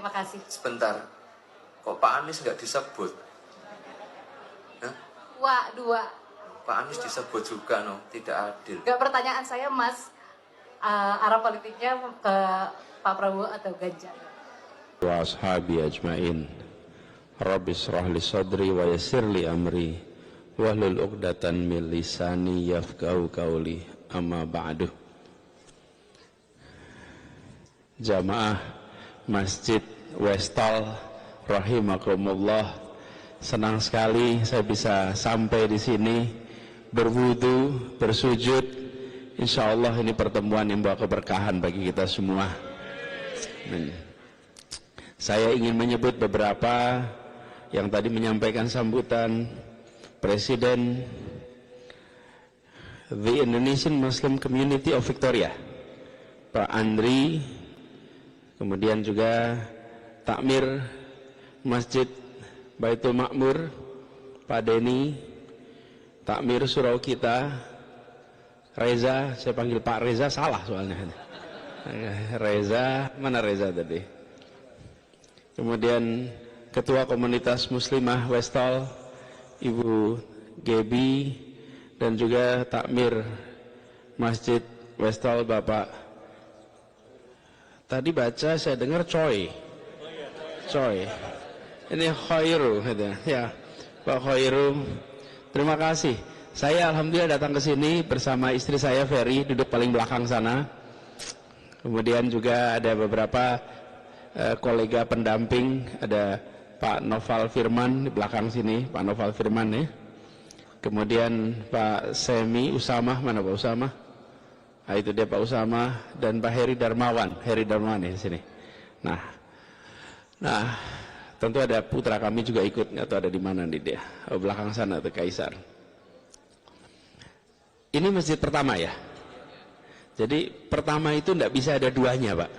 Terima kasih. Sebentar, kok Pak Anies nggak disebut? Hah? Dua. Pak Anies disebut juga, no, tidak adil. Gak, pertanyaan saya Mas, arah politiknya ke Pak Prabowo atau Ganjar? Wa ashabi ajmain. Rabbi shrah li sadri wa yassir li amri wahlul 'uqdatan min lisani yafqahu qawli. Amma ba'du. Jamaah Masjid Westall rahimakumullah, senang sekali saya bisa sampai di sini berwudu, bersujud. Insyaallah ini pertemuan yang membawa keberkahan bagi kita semua. Amin. Saya ingin menyebut beberapa yang tadi menyampaikan sambutan Presiden The Indonesian Muslim Community of Victoria, Pak Andri, kemudian juga Takmir Masjid Baitul Makmur, Pak Denny, Takmir Surau kita, Reza, saya panggil Pak Reza, salah soalnya. Reza, mana Reza tadi? Kemudian Ketua Komunitas Muslimah Westall, Ibu Gebi, dan juga Takmir Masjid Westall, Bapak. Tadi baca saya dengar Coy. Ini Khairu, ya, Pak Khairu. Terima kasih. Saya alhamdulillah datang ke sini bersama istri saya Ferry, duduk paling belakang sana. Kemudian juga ada beberapa kolega pendamping, ada Pak Noval Firman di belakang sini, Pak Noval Firman ya. Kemudian Pak Semi Usama, mana Pak Usama? Nah, itu dia Pak Usama, dan Pak Heri Darmawan ya di sini. Nah, tentu ada putra kami juga ikut, atau ada di mana nih dia? Oh, belakang sana tuh Kaisar. Ini masjid pertama ya. Jadi pertama itu tidak bisa ada duanya, Pak.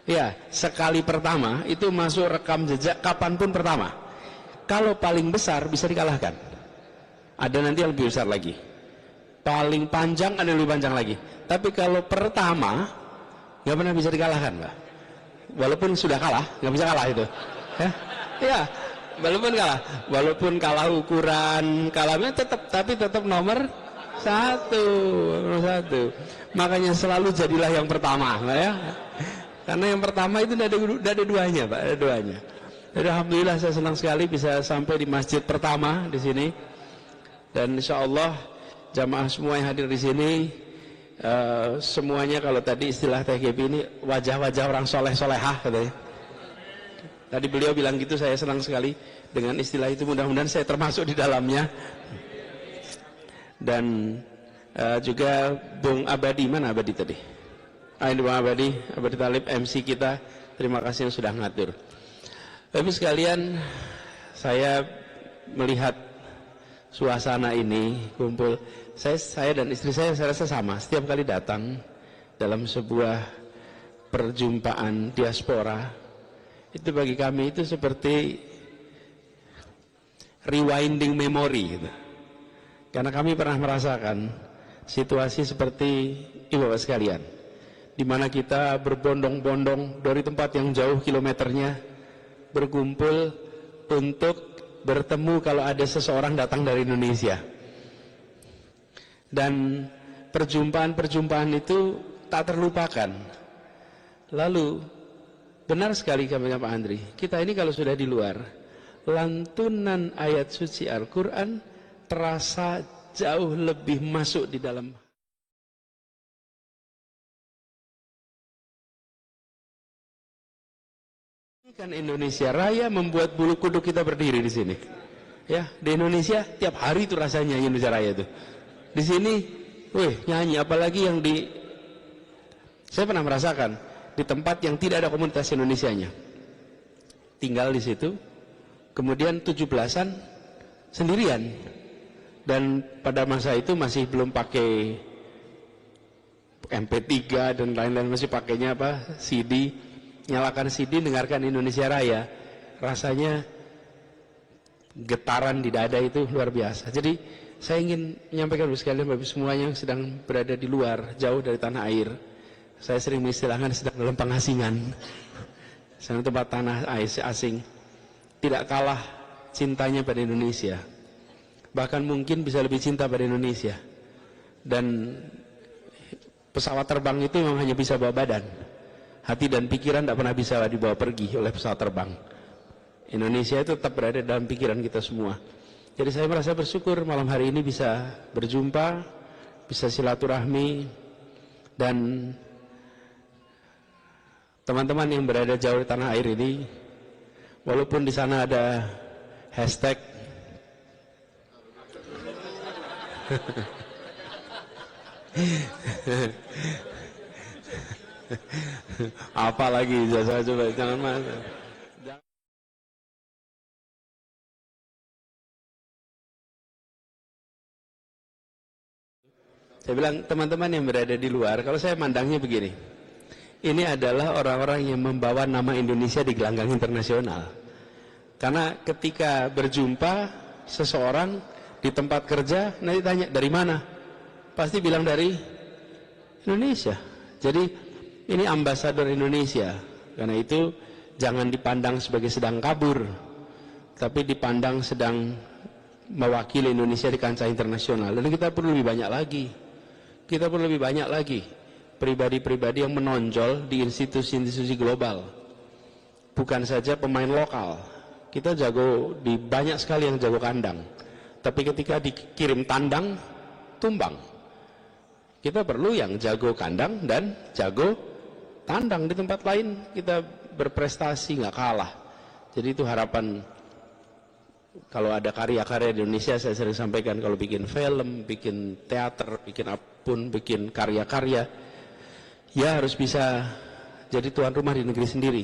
Ya, sekali pertama itu masuk rekam jejak kapanpun pertama. Kalau paling besar bisa dikalahkan. Ada nanti yang lebih besar lagi. Paling panjang ada yang lebih panjang lagi. Tapi kalau pertama nggak pernah bisa dikalahkan, Pak. Walaupun sudah kalah, nggak bisa kalah itu. Ya, walaupun kalah ukuran, kalahnya tetap nomor satu. Makanya selalu jadilah yang pertama, ya. Karena yang pertama itu tidak ada duanya, Pak, ada duanya. Jadi alhamdulillah saya senang sekali bisa sampai di masjid pertama di sini. Dan insya Allah jamaah semua yang hadir di sini, semuanya kalau tadi istilah TGB ini wajah-wajah orang soleh-solehah katanya. Tadi beliau bilang gitu, saya senang sekali dengan istilah itu, mudah-mudahan saya termasuk di dalamnya. Dan juga Bung Abadi, mana Abadi tadi? Ini Bung Abadi Talib, MC kita, terima kasih yang sudah ngatur. Tapi sekalian, saya melihat suasana ini kumpul, saya dan istri saya rasa sama, setiap kali datang dalam sebuah perjumpaan diaspora, itu bagi kami itu seperti rewinding memory gitu. Karena kami pernah merasakan situasi seperti ibu bapak sekalian, di mana kita berbondong-bondong dari tempat yang jauh kilometernya berkumpul untuk bertemu kalau ada seseorang datang dari Indonesia. Dan perjumpaan-perjumpaan itu tak terlupakan. Lalu benar sekali kata Pak Andri, kita ini kalau sudah di luar, lantunan ayat suci Al-Quran terasa jauh lebih masuk di dalam. Kan Indonesia Raya membuat bulu kuduk kita berdiri di sini. Ya, di Indonesia tiap hari itu rasanya Indonesia Raya itu. Di sini, nyanyi, apalagi yang saya pernah merasakan di tempat yang tidak ada komunitas Indonesianya. Tinggal di situ, kemudian 17-an sendirian. Dan pada masa itu masih belum pakai MP3 dan lain-lain, masih pakainya CD. Nyalakan CD, dengarkan Indonesia Raya, rasanya getaran di dada itu luar biasa. Jadi saya ingin menyampaikan kepada sekalian, bagi semuanya yang sedang berada di luar, jauh dari tanah air, saya sering mengistilahkan sedang dalam pengasingan. sana tempat tanah asing, tidak kalah cintanya pada Indonesia. Bahkan mungkin bisa lebih cinta pada Indonesia. Dan pesawat terbang itu memang hanya bisa bawa badan. Hati dan pikiran tidak pernah bisa dibawa pergi oleh pesawat terbang. Indonesia itu tetap berada dalam pikiran kita semua. Jadi saya merasa bersyukur malam hari ini bisa berjumpa, bisa silaturahmi, dan teman-teman yang berada jauh di tanah air ini, walaupun di sana ada hashtag apa lagi, saya coba jangan masuk. Saya bilang teman-teman yang berada di luar, kalau saya mandangnya begini, ini adalah orang-orang yang membawa nama Indonesia di gelanggang internasional. Karena ketika berjumpa seseorang di tempat kerja, nanti tanya dari mana, pasti bilang dari Indonesia. Jadi ini ambasador Indonesia. Karena itu jangan dipandang sebagai sedang kabur, tapi dipandang sedang mewakili Indonesia di kancah internasional. Dan kita perlu lebih banyak lagi. Kita perlu lebih banyak lagi pribadi-pribadi yang menonjol di institusi-institusi global. Bukan saja pemain lokal. Kita jago di banyak sekali yang jago kandang. Tapi ketika dikirim tandang, tumbang. Kita perlu yang jago kandang dan jago tandang. Di tempat lain kita berprestasi, nggak kalah. Jadi itu harapan. Kalau ada karya-karya di Indonesia, saya sering sampaikan, kalau bikin film, bikin teater, bikin apapun, bikin karya-karya, ya harus bisa jadi tuan rumah di negeri sendiri.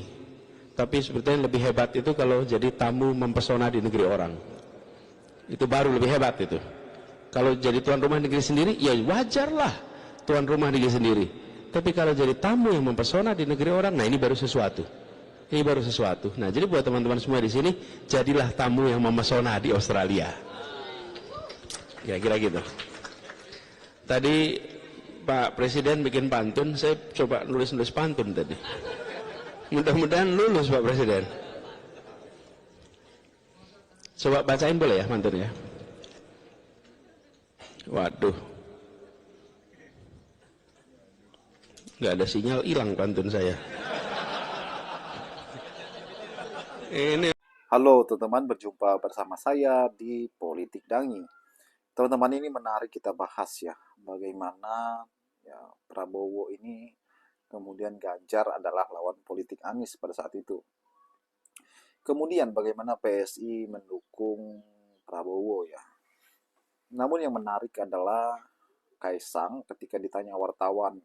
Tapi sebetulnya lebih hebat itu kalau jadi tamu mempesona di negeri orang. Itu baru lebih hebat itu. Kalau jadi tuan rumah di negeri sendiri, ya wajarlah tuan rumah di negeri sendiri. Tapi kalau jadi tamu yang mempesona di negeri orang, nah ini baru sesuatu. Ini baru sesuatu. Nah, jadi buat teman-teman semua di sini, jadilah tamu yang memesona di Australia. Kira-kira gitu. Tadi Pak Presiden bikin pantun, saya coba nulis-nulis pantun tadi. Mudah-mudahan lulus Pak Presiden. Coba bacain boleh ya pantunnya? Waduh. Nggak ada sinyal, hilang pantun saya. Ini. Halo teman-teman, berjumpa bersama saya di Politik Dangi. Teman-teman, ini menarik kita bahas ya, bagaimana ya Prabowo ini kemudian Ganjar adalah lawan politik Anies pada saat itu. Kemudian bagaimana PSI mendukung Prabowo ya. Namun yang menarik adalah Kaisang ketika ditanya wartawan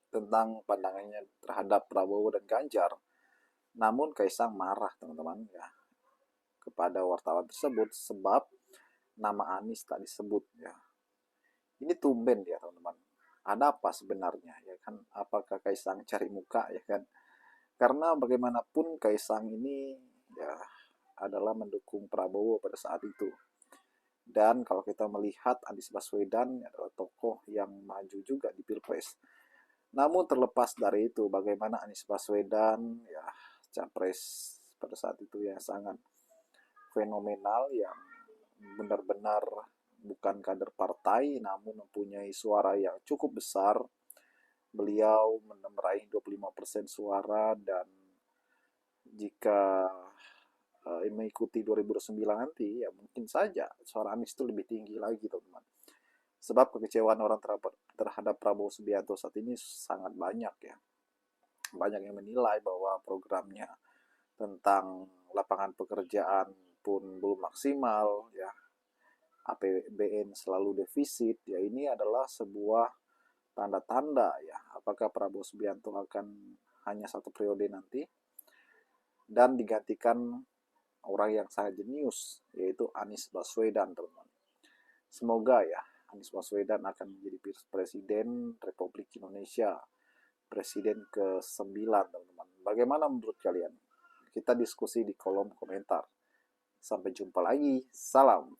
tentang pandangannya terhadap Prabowo dan Ganjar. Namun Kaisang marah teman-teman ya kepada wartawan tersebut sebab nama Anies tak disebut ya. Ini tumben ya teman-teman. Ada apa sebenarnya ya kan? Apakah Kaisang cari muka ya kan? Karena bagaimanapun Kaisang ini ya adalah mendukung Prabowo pada saat itu. Dan kalau kita melihat Anies Baswedan adalah tokoh yang maju juga di Pilpres. Namun terlepas dari itu, bagaimana Anies Baswedan ya capres pada saat itu yang sangat fenomenal, yang benar-benar bukan kader partai namun mempunyai suara yang cukup besar. Beliau meraih 25% suara, dan jika mengikuti 2009 nanti ya mungkin saja suara Anies itu lebih tinggi lagi teman-teman. Sebab kekecewaan orang terhadap Prabowo Subianto saat ini sangat banyak ya. Banyak yang menilai bahwa programnya tentang lapangan pekerjaan pun belum maksimal ya. APBN selalu defisit ya. Ini adalah sebuah tanda-tanda ya apakah Prabowo Subianto akan hanya satu periode nanti dan digantikan orang yang sangat jenius, yaitu Anies Baswedan teman-teman. Semoga ya Anies Baswedan akan menjadi Presiden Republik Indonesia, Presiden ke-9 teman-teman. Bagaimana menurut kalian? Kita diskusi di kolom komentar. Sampai jumpa lagi. Salam.